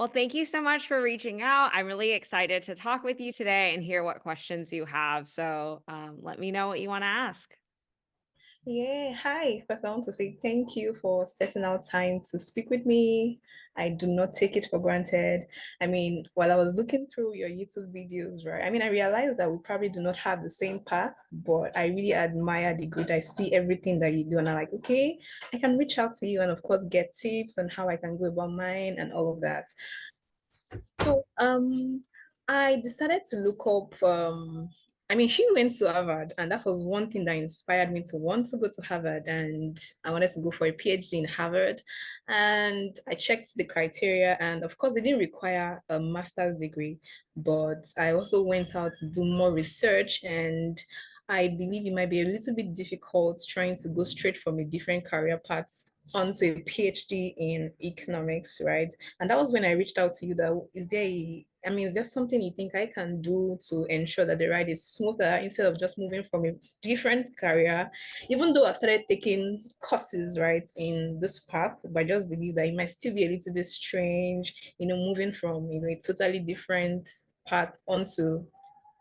Well, thank you so much for reaching out. I'm really excited to talk with you today and hear what questions you have. So let me know what you want to ask. Yeah, hi. First, I want to say thank you for setting out time to speak with me. I do not take it for granted. While I was looking through your YouTube videos, right? I realized that we probably do not have the same path, but I really admire the good. I see everything that you do, and I'm like, okay, I can reach out to you and, of course, get tips on how I can go about mine and all of that. So, I decided to look up. She went to Harvard, and that was one thing that inspired me to want to go to Harvard. And I wanted to go for a PhD in Harvard. And I checked the criteria, and of course, they didn't require a master's degree, but I also went out to do more research. And I believe it might be a little bit difficult trying to go straight from a different career path onto a PhD in economics, right? And that was when I reached out to you that is there something you think I can do to ensure that the ride is smoother instead of just moving from a different career? Even though I started taking courses, right, in this path, but I just believe that it might still be a little bit strange, moving from, a totally different path onto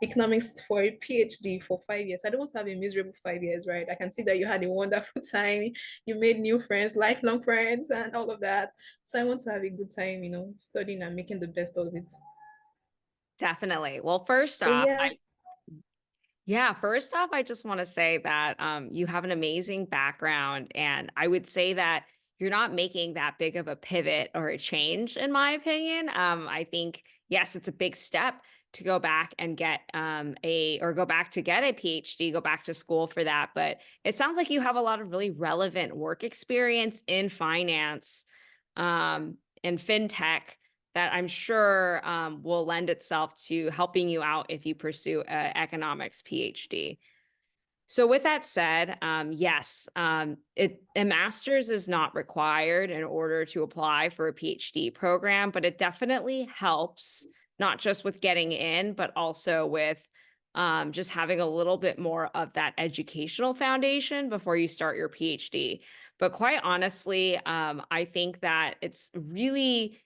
economics for a PhD for 5 years. I don't want to have a miserable 5 years, right? I can see that you had a wonderful time. You made new friends, lifelong friends, and all of that. So I want to have a good time, studying and making the best of it. Definitely. Well, first So off, yeah, I just want to say that you have an amazing background, and I would say that you're not making that big of a pivot or a change, in my opinion. I think yes, it's a big step to go back and get go back to get a PhD, go back to school for that. But it sounds like you have a lot of really relevant work experience in finance, and fintech that I'm sure will lend itself to helping you out if you pursue an economics PhD. So, with that said, yes, a master's is not required in order to apply for a PhD program, but it definitely helps not just with getting in, but also with just having a little bit more of that educational foundation before you start your PhD. But quite honestly, I think that it's really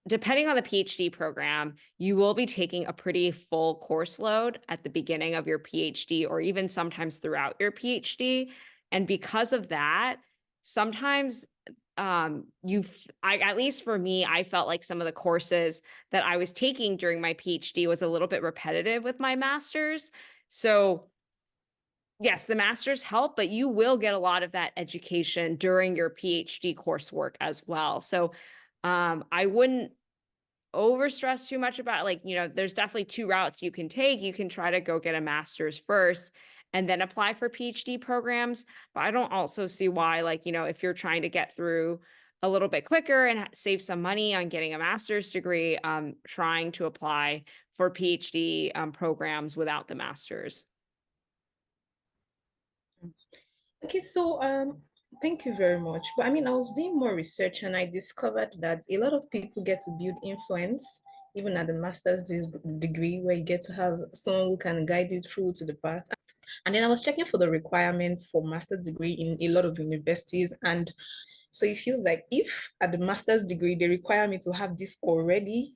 depending on the PhD program, you will be taking a pretty full course load at the beginning of your PhD or even sometimes throughout your PhD. And because of that, sometimes at least for me, I felt like some of the courses that I was taking during my PhD was a little bit repetitive with my master's. So yes, the masters help, but you will get a lot of that education during your PhD coursework as well. So I wouldn't overstress too much about there's definitely two routes you can take. You can try to go get a master's first and then apply for PhD programs. But I don't also see why, if you're trying to get through a little bit quicker and save some money on getting a master's degree, trying to apply for PhD programs without the master's. okay, so thank you very much. But I was doing more research and I discovered that a lot of people get to build influence even at the degree where you get to have someone who can guide you through to the path. And then I was checking for the requirements for master's degree in a lot of universities, and so it feels like if at the master's degree they require me to have this already,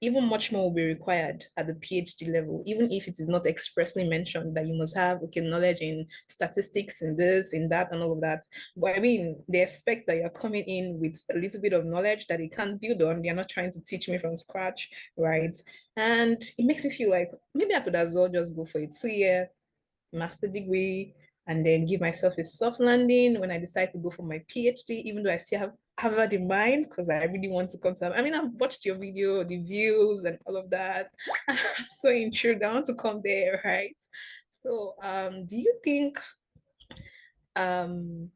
even much more will be required at the PhD level, even if it is not expressly mentioned that you must have okay knowledge in statistics and this, in that, and all of that. But they expect that you're coming in with a little bit of knowledge that they can't build on. They're not trying to teach me from scratch, right? And it makes me feel like maybe I could as well just go for a 2 year master degree and then give myself a soft landing when I decide to go for my PhD, even though I still have Harvard in mind because I really want to come to. I've watched your video, the views and all of that. I'm so intrigued. I want to come there, right? So, do you think um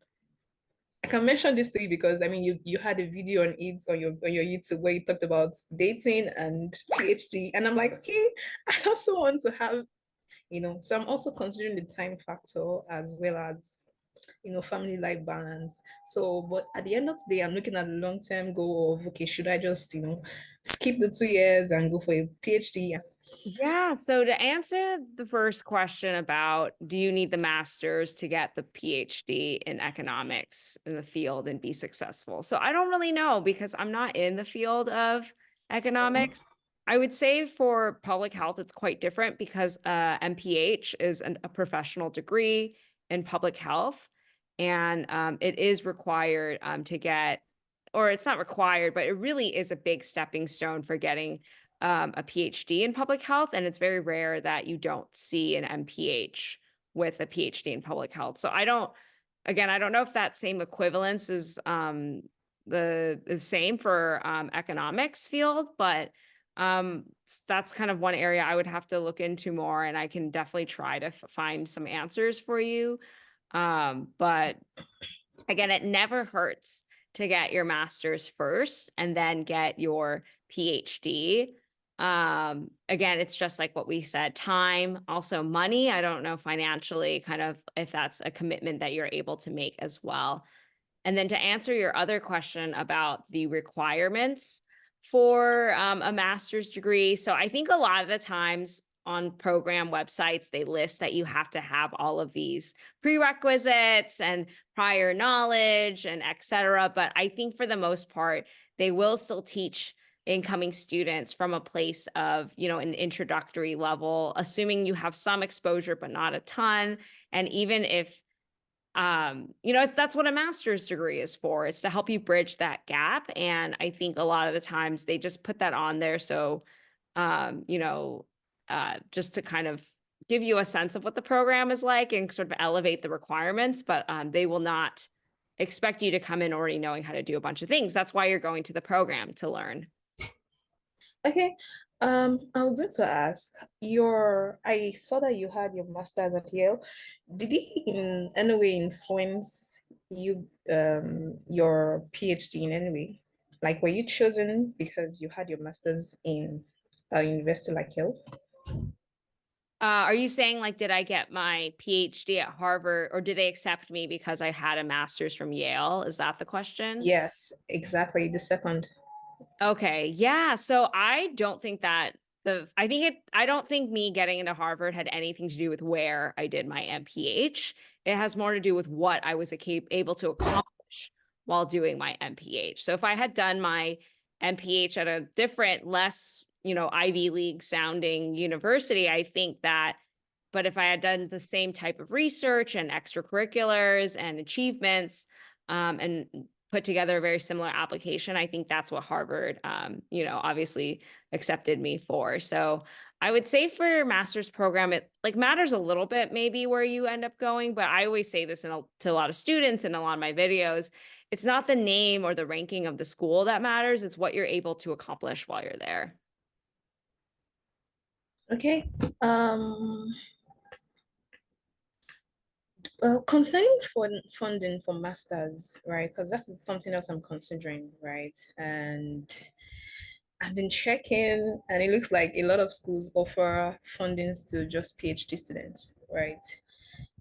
I can mention this to you because you had a video on it on your YouTube where you talked about dating and PhD, and I'm like, okay, I also want to have so I'm also considering the time factor as well as family life balance. So but at the end of the day I'm looking at the long-term goal of okay, should I just skip the 2 years and go for a PhD? Yeah. So to answer the first question about do you need the master's to get the PhD in economics in the field and be successful? So I don't really know because I'm not in the field of economics. I would say for public health, it's quite different because MPH is a professional degree in public health. And it is required to get, or it's not required, but it really is a big stepping stone for getting a PhD in public health, and it's very rare that you don't see an MPH with a PhD in public health. So again, I don't know if that same equivalence is the same for economics field, but that's kind of one area I would have to look into more, and I can definitely try to find some answers for you. But again, it never hurts to get your master's first and then get your PhD. Again, it's just like what we said, time, also money. I don't know financially, kind of if that's a commitment that you're able to make as well. And then to answer your other question about the requirements for a master's degree. So I think a lot of the times on program websites, they list that you have to have all of these prerequisites and prior knowledge and et cetera. But I think for the most part, they will still teach incoming students from a place of, an introductory level, assuming you have some exposure, but not a ton. And even if that's what a master's degree is for. It's to help you bridge that gap. And I think a lot of the times they just put that on there. So, just to kind of give you a sense of what the program is like and sort of elevate the requirements, but they will not expect you to come in already knowing how to do a bunch of things. That's why you're going to the program to learn. Okay. I was going to ask, I saw that you had your master's at Yale. Did it in any way influence your PhD in any way? Like, were you chosen because you had your master's in a university like Yale? Are you saying like, did I get my PhD at Harvard or did they accept me because I had a master's from Yale? Is that the question? Yes, exactly. The second. Okay. Yeah. So I don't think that I don't think me getting into Harvard had anything to do with where I did my MPH. It has more to do with what I was able to accomplish while doing my MPH. So if I had done my MPH at a different, less, Ivy League sounding university, I think that, but if I had done the same type of research and extracurriculars and achievements, and put together a very similar application, I think that's what Harvard, obviously accepted me for. So I would say for master's program, it like matters a little bit maybe where you end up going, but I always say this to a lot of students in a lot of my videos. It's not the name or the ranking of the school that matters. It's what you're able to accomplish while you're there. Okay. Well, concerning funding for masters, right? Because that's something else I'm considering, right? And I've been checking, and it looks like a lot of schools offer fundings to just PhD students, right?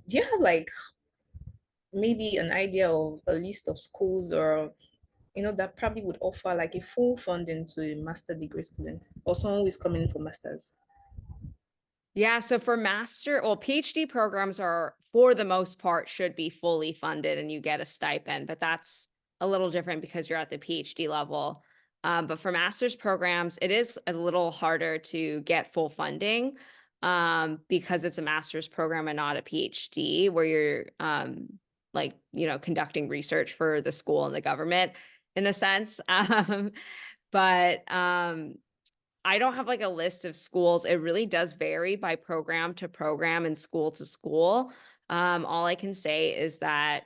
Do you have like maybe an idea of a list of schools or that probably would offer like a full funding to a master degree student or someone who is coming in for masters? Yeah, so for PhD programs are for the most part should be fully funded and you get a stipend, but that's a little different because you're at the PhD level. But for master's programs, it is a little harder to get full funding because it's a master's program and not a PhD where you're conducting research for the school and the government in a sense. But I don't have like a list of schools. It really does vary by program to program and school to school. All I can say is that,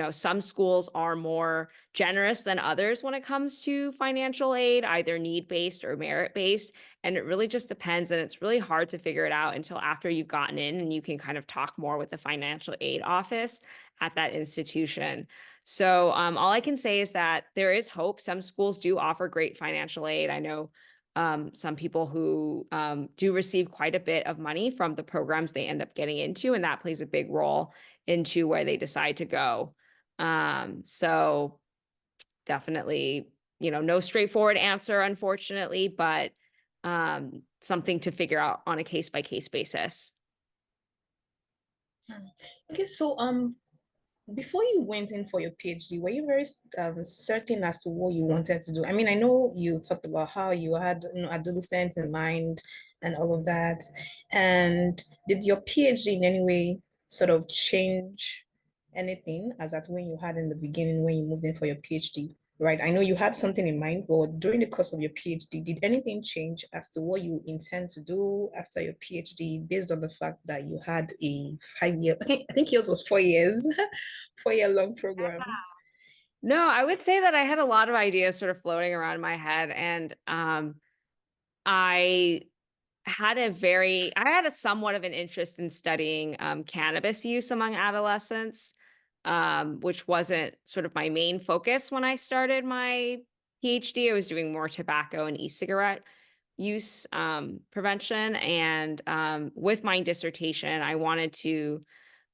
some schools are more generous than others when it comes to financial aid, either need-based or merit-based. And it really just depends. And it's really hard to figure it out until after you've gotten in and you can kind of talk more with the financial aid office at that institution. So all I can say is that there is hope. Some schools do offer great financial aid. I know some people who do receive quite a bit of money from the programs they end up getting into, and that plays a big role into where they decide to go. So definitely, no straightforward answer, unfortunately, but something to figure out on a case by case basis. Hmm. Okay, so before you went in for your PhD, were you very certain as to what you wanted to do? I mean, I know you talked about how you had, adolescents in mind and all of that. And did your PhD in any way sort of change anything as at when you had in the beginning when you moved in for your PhD? Right. I know you had something in mind, but during the course of your PhD, did anything change as to what you intend to do after your PhD based on the fact that you had a 5 year, I think yours was 4 years, 4 year long program? No, I would say that I had a lot of ideas sort of floating around in my head, and I I had a somewhat of an interest in studying cannabis use among adolescents, which wasn't sort of my main focus when I started my PhD. I was doing more tobacco and e-cigarette use prevention, and with my dissertation, I wanted to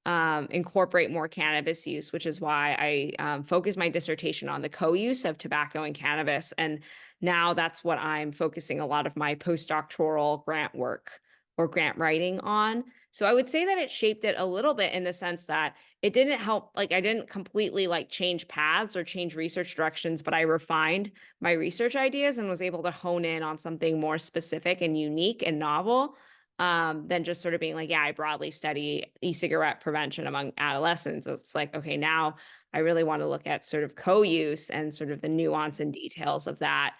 incorporate more cannabis use, which is why I focused my dissertation on the co-use of tobacco and cannabis. And now that's what I'm focusing a lot of my postdoctoral grant work or grant writing on. So I would say that it shaped it a little bit in the sense that it didn't help, like I didn't completely like change paths or change research directions, but I refined my research ideas and was able to hone in on something more specific and unique and novel than just sort of being like, yeah, I broadly study e-cigarette prevention among adolescents. So it's like, okay, now I really want to look at sort of co-use and sort of the nuance and details of that.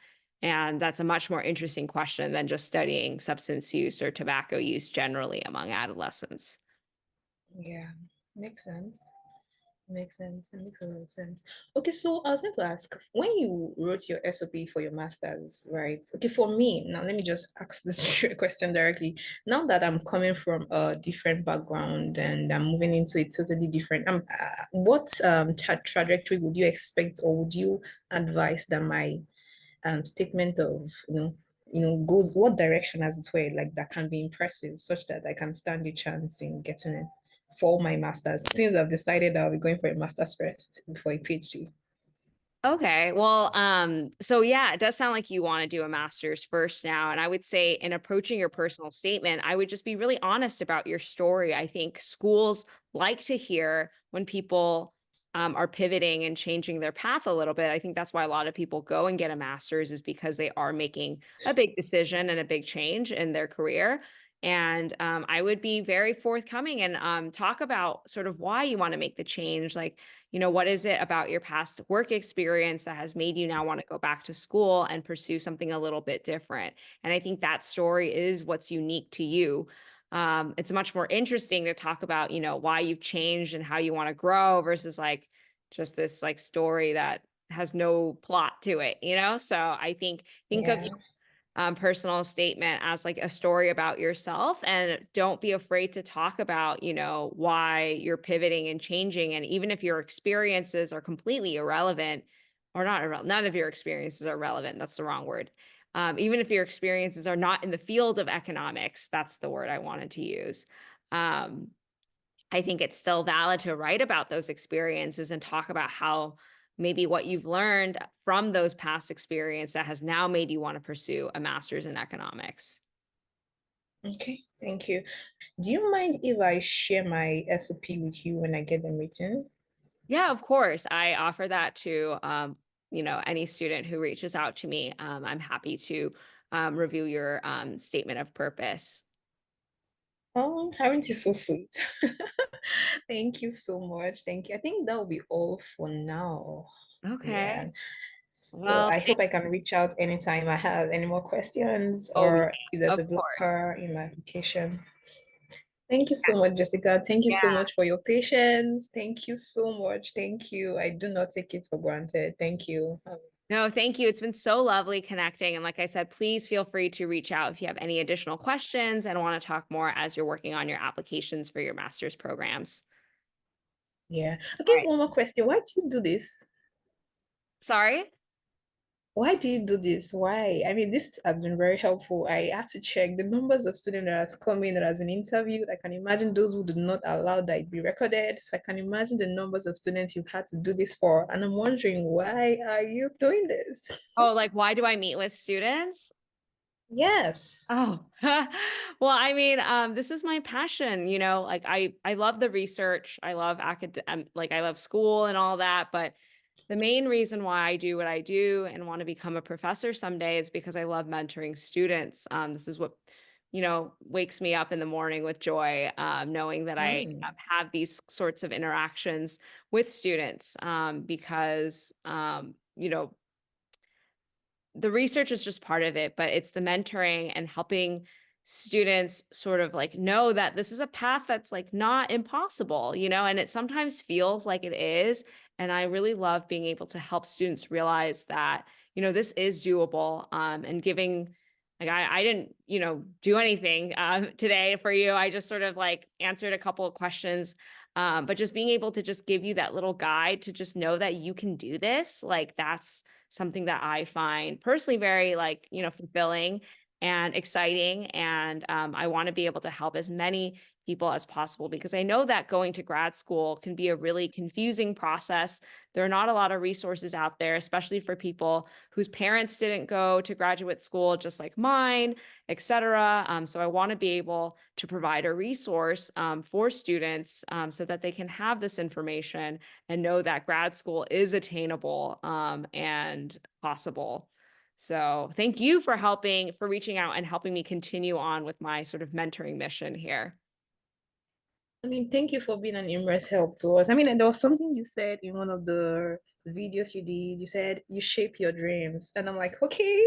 And that's a much more interesting question than just studying substance use or tobacco use generally among adolescents. Yeah, makes sense. Makes sense. It makes a lot of sense. Okay, so I was going to ask, when you wrote your SOP for your master's, right? Okay, for me, now let me just ask this question directly. Now that I'm coming from a different background and I'm moving into a totally different, what trajectory would you expect or would you advise that my statement of, goes, what direction as it were, like that can be impressive such that I can stand a chance in getting it for my master's, since I've decided I'll be going for a master's first before a PhD. Okay. Well, so yeah, it does sound like you want to do a master's first now. And I would say in approaching your personal statement, I would just be really honest about your story. I think schools like to hear when people are pivoting and changing their path a little bit. I think that's why a lot of people go and get a master's is because they are making a big decision and a big change in their career. And I would be very forthcoming and talk about sort of why you want to make the change. Like, what is it about your past work experience that has made you now want to go back to school and pursue something a little bit different? And I think that story is what's unique to you. It's much more interesting to talk about, why you've changed and how you want to grow versus like just this like story that has no plot to it. So I think of Yeah. personal statement as like a story about yourself, and don't be afraid to talk about why you're pivoting and changing. And even if your experiences are completely irrelevant or not irrelevant, none of your experiences are relevant, that's the wrong word. Even if your experiences are not in the field of economics, that's the word I wanted to use. um, I think it's still valid to write about those experiences and talk about how maybe what you've learned from those past experience that has now made you want to pursue a master's in economics. Okay, thank you. Do you mind if I share my SOP with you when I get them written? Yeah, of course. I offer that to any student who reaches out to me. I'm happy to review your statement of purpose. Oh, aren't you so sweet? Thank you so much. Thank you. I think that will be all for now. Okay. Yeah. So Well, I hope I can reach out anytime I have any more questions oh, or if there's of a course. blocker in my application. Thank you so much, Jessica. Thank you so Yeah. much for your patience. Thank you so much. Thank you. I do not take it for granted. Thank you. No, thank you. It's been so lovely connecting. And like I said, please feel free to reach out if you have any additional questions and want to talk more as you're working on your applications for your master's programs. Yeah. All Okay, right. one more question. Why do you do this? Sorry. Why do you do this? Why? I mean, this has been very helpful. I had to check the numbers of students that has come in that has been interviewed. I can imagine those who do not allow that it be recorded. So I can imagine the numbers of students you've had to do this for. And I'm wondering, why are you doing this? Oh, like why do I meet with students? Yes. Oh, well, I mean, this is my passion, like I love the research. I love like I love school and all that, but the main reason why I do what I do and want to become a professor someday is because I love mentoring students. This is what, wakes me up in the morning with joy, knowing that I Mm. have these sorts of interactions with students, because, the research is just part of it, but it's the mentoring and helping students sort of like know that this is a path that's like not impossible, and it sometimes feels like it is. And I really love being able to help students realize that, this is doable. And giving, like, I didn't, do anything today for you. I just sort of like answered a couple of questions. But just being able to just give you that little guide to just know that you can do this, like that's something that I find personally very like, fulfilling and exciting. And I want to be able to help as many people as possible because I know that going to grad school can be a really confusing process. There are not a lot of resources out there, especially for people whose parents didn't go to graduate school, just like mine, etc. So I want to be able to provide a resource for students so that they can have this information and know that grad school is attainable and possible. So thank you for reaching out and helping me continue on with my sort of mentoring mission here. I mean, thank you for being an immense help to us. I mean, and there was something you said in one of the videos you did. You said you shape your dreams. And I'm like, okay,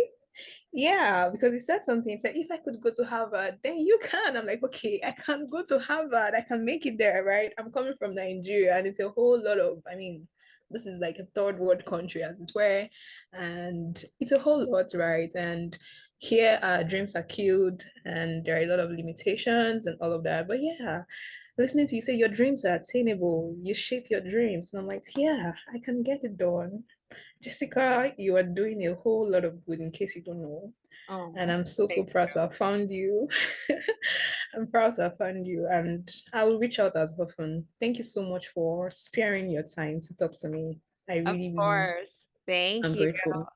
yeah, because you said something. You said, if I could go to Harvard, then you can. I'm like, okay, I can go to Harvard. I can make it there, right? I'm coming from Nigeria, and it's a whole lot of, I mean, this is like a third world country, as it were. And it's a whole lot, right? And here, our dreams are killed, and there are a lot of limitations and all of that. But yeah, listening to you say your dreams are attainable, you shape your dreams. And I'm like, yeah, I can get it done. Jessica, you are doing a whole lot of good in case you don't know. And Oh, I'm so, so thank proud you. to have found you. I'm proud to have found you. And I will reach out as often. Thank you so much for sparing your time to talk to me. I Of really, really course. Thank am you. grateful.